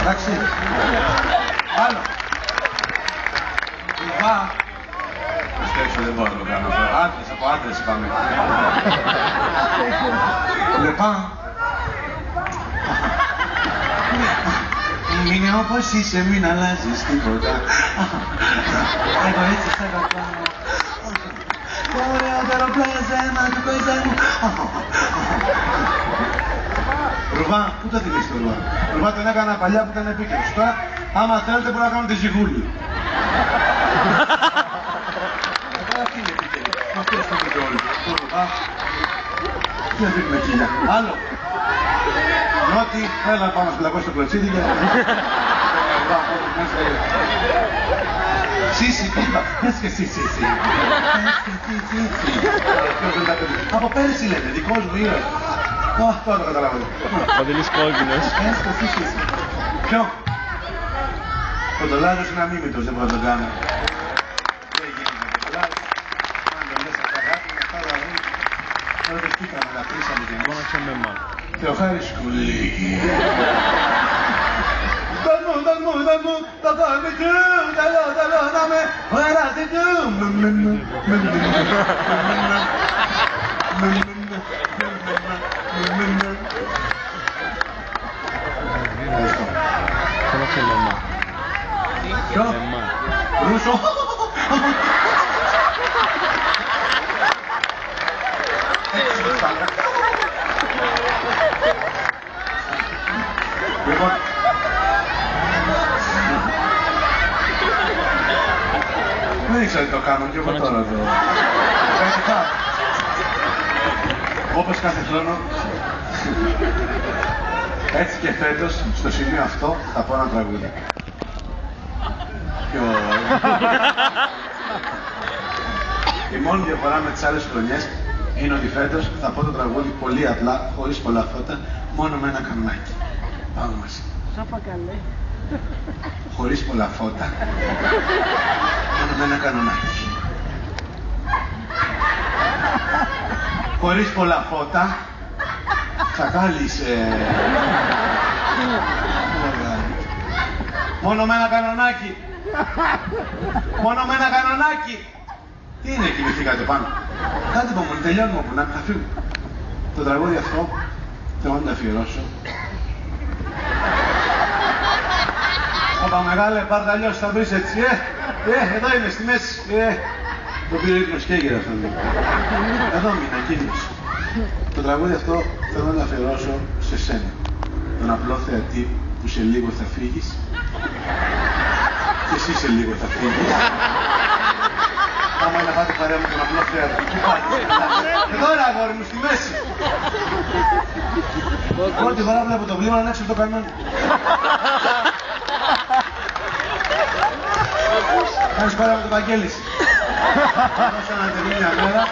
Εντάξει. Άλλο. Ρουβά. Στέξω, δεν μπορώ να το κάνω αυτό. Άντρες, από άντρες είπαμε. Λεπά. Είναι όπως είσαι, μην αλλάζεις τίποτα. Εγώ έτσι σ' αγαπάω. Το ωραιότερο πλέζεμα του κόσμου. Ρουβά, πού το θυμίσεις το Ρουβά? Ρουβά τον έκανα παλιά που ήταν επίκαιρος. Τώρα, άμα θέλετε μπορώ να κάνω τη ζυγούλη. Αυτή είναι επίκαιρη. Αυτό είναι το όλοι. Το Ρουβά. Τι να φύγουμε κοιλιά. Άλλο. Νότι, έλα πάμε να σπλακώ στο κλωτσίδι και... Σύση, τι είπα. Πες και εσύ, Σύση. Από πέρυσι λένε, δικός μου ήρωας. Τώρα το καταλαβαίνω. Παντελής κόκκινος. Πες και εσύ, Σύση. Ποιο? Ο Ντολάζος είναι αμίμητος, δεν μπορώ να τον κάνω. Δεν γίνεται ο Ντολάζος. Αν το λες αυτά αγάπη, αυτά τα βρουν. Τώρα δεν στήκαμε, τα κρίσαμε και εμείς. Θεοχάρης Κουλίκη. Δανμού, τα πάμε του, ταλό, να με βαράσει του. Θέλω σε λεμά. Ποιο? Ρούσο. Λοιπόν, δεν ήξερα τι το κάνω και εγώ τώρα το... Όπως κάθε χρόνο, έτσι και φέτος, στο σημείο αυτό, θα πω ένα τραγούδι. Η μόνη διαφορά με τις άλλες χρονιές είναι ότι φέτος θα πω το τραγούδι πολύ απλά, χωρίς πολλά φώτα, μόνο με ένα κανονάκι. Πάμε μαζί. Σάπα καλέ. Χωρίς πολλά φώτα. Μόνο με ένα κανονάκι. Χωρίς πολλά φώτα. Τσακάλισε. Μόνο με ένα κανονάκι. Μόνο με ένα κανονάκι. Τι είναι εκεί, μυθήκατε πάνω? Κάτι που μου τελειώνουμε όπου να φύγουμε. Το τραγούδι αυτό θέλω να το αφιερώσω. Όπα μεγάλε, πάρ' τα αλλιώς, θα βρεις έτσι, εδώ είναι στη μέση, το πήρε ύπνος και έγινε αυτό. Εδώ μείνα, εκείνος. Το τραγούδι αυτό θέλω να το αφιερώσω σε σένα. Τον απλό θεατή που σε λίγο θα φύγεις. Και εσύ σε λίγο θα φύγεις. Άμα είναι να πάτε παρέα με τον απλό θεατή, πού πάτε? Εδώ ρε αγόρι μου, στη μέση. Πρώτη φορά βλέπω το βλήμα να έξω το κανόνι. Κάνεις παρέα με τον Βαγγέλης. Δώσα να τελεί μια μέρα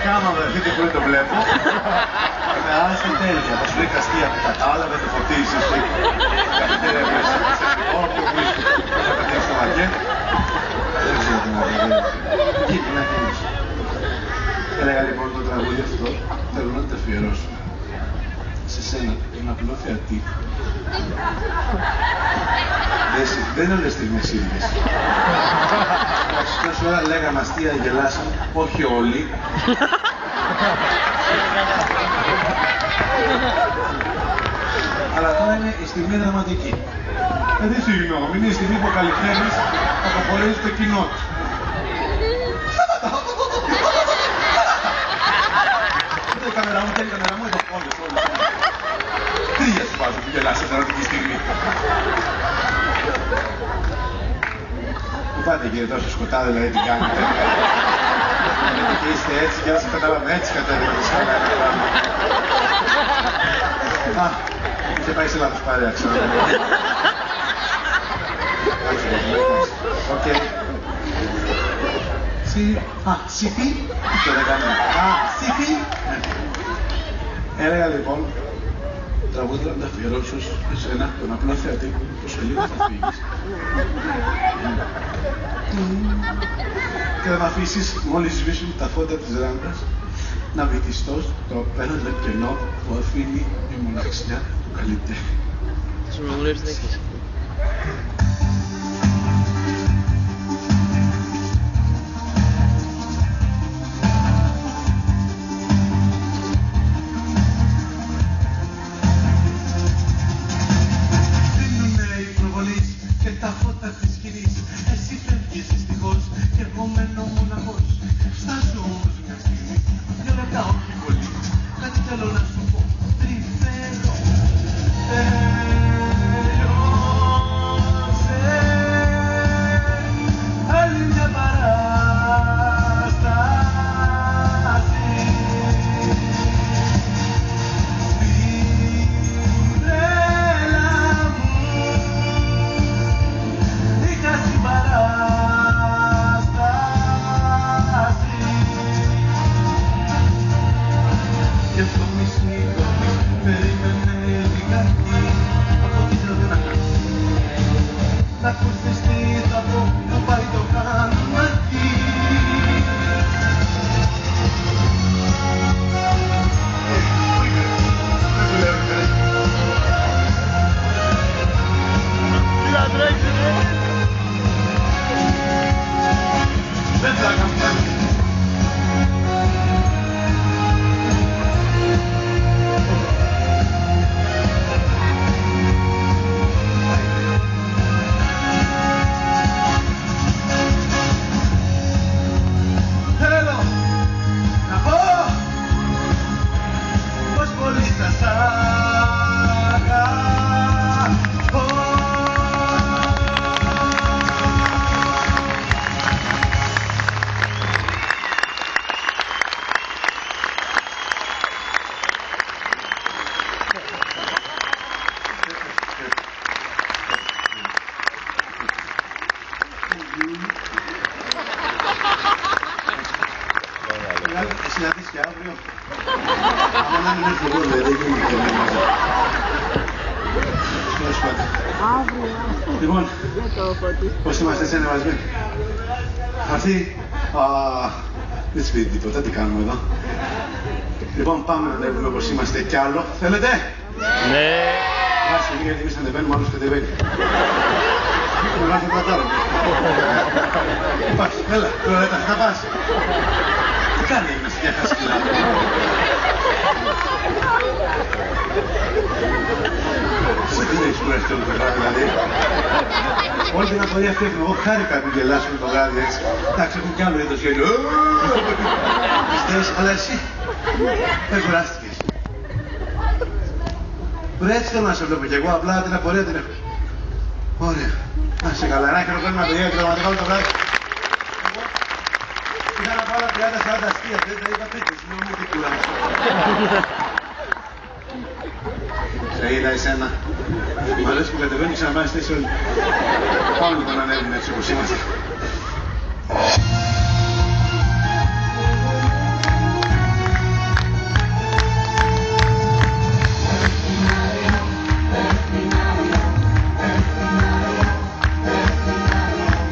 και άμα βρεθείτε που δεν το βλέπω, θα περάσετε τέλεια. Θα σου λέει καστία που κατάλαβε, το φωτίσεις στην καφετέρια μέσα. Όποιο που είσαι, θα πατήσεις το Βαγγέλη. Δεν ξέρω τι να κάνει. Εκεί τι να κάνεις. Έλεγα λοιπόν το τραγούδι αυτό, θέλω να το αφιερώσω σε σένα, τον απλό θεατή. Δεν είναι όλες στιγμές ίδιες. Τόση ώρα λέγαμε αστεία, γελάσαμε, όχι όλοι. Αλλά τώρα είναι η στιγμή δραματική. Δηλαδή συγγνώμη, είναι η στιγμή που ο καλλιτέχνης αποχωρίζει το κοινό του. Δεν η καμερά μου, δεν η καμερά μου, εδώ όλες. Τρία σου βάζω που γελάσαι δραματική στιγμή. Πού πάτε κύριε τόσο σκοτάδι, δηλαδή τι κάνετε? Και είστε έτσι και όσο κατάλαβα έτσι κατέβαινε τη σκαλά. Α, είχε πάει σε λάθος παρέα, ξέρω. Οκ. Σιφί. Και δεν κάνουμε. Σιφί. Έλεγα λοιπόν, τραγούδι να τα αφιερώσω σε ένα, τον απλό θεατή που σε λίγο θα φύγεις. Και θα με αφήσεις μόλις σβήσουν τα φώτα της ράμπας να βυθιστώ στο απέναντι κενό που αφήνει η μοναξιά του καλλιτέχνη. Θα σου με βουλεύεις να έχεις. Τα φώτα της σκηνής, εσύ φεύγεις δυστυχώς και εγώ μένω μοναχός. Στάζω όμως μια στιγμή, 2 λεπτά όχι πολύ, κάτι θέλω να σου πω, τρυφέρω. Τέλειωσε άλλη μια παράσταση. Στην τρέλα μου είχα συμπαράσταση και στο μισνίκο περίμενε λιγάκι από τη ζωντανά να ακούσες τι θα πω, να πάει το χαμάκι. Δεν του λέω ρε. Τι να τρέξει, ρε. Δεν θα κάνω κάτι. Θέλω να πω πως πολύ σας αγαπώ. Συναντήσεις και αύριο. Αν να μην έρθω εγώ, δεν γίνεται και να μαζί. Τέλος πάντων. Λοιπόν, πώς είμαστε έτσι ανεβασμένοι. Αυτή, δεν σπίτι τίποτα, τι κάνουμε εδώ. Λοιπόν, πάμε να βλέπουμε πως είμαστε κι άλλο. Θέλετε? Ναι. Άσε λίγα γιατί εμείς ανεβαίνουμε, άλλος κατεβαίνει. Με βάζει το κατάλογο. Πας, έλα, τώρα θα πας. Τι κάνει έγινες για χασκυλά. Σε τι έχεις κουραστεί όλο το βράδυ δηλαδή. Όλη την απορία αυτή έχουμε. Εγώ χάρηκα που γελάσουμε το βράδυ έτσι. Εντάξει, έχουν κι άλλο έντος γέλιο. Πιστεύεις, αλλά εσύ δεν κουράστηκες. Τώρα έτσι θέλω να σε βλέπω κι εγώ, απλά την απορία την έχω. Ωραία. Να σε καλά, ένα χειροκρότημα παιδιά και πραγματικά όλο το βράδυ. Είχα να πάω 30-40 αστεία, δεν τα είπα πίτες, λέω μου τι κουράζω. Σε είδα εσένα. Μ' αρέσει που κατεβαίνει ξαναπάει στη θέση όλοι. Πάμε λοιπόν να ανέβουμε έτσι όπως είμαστε.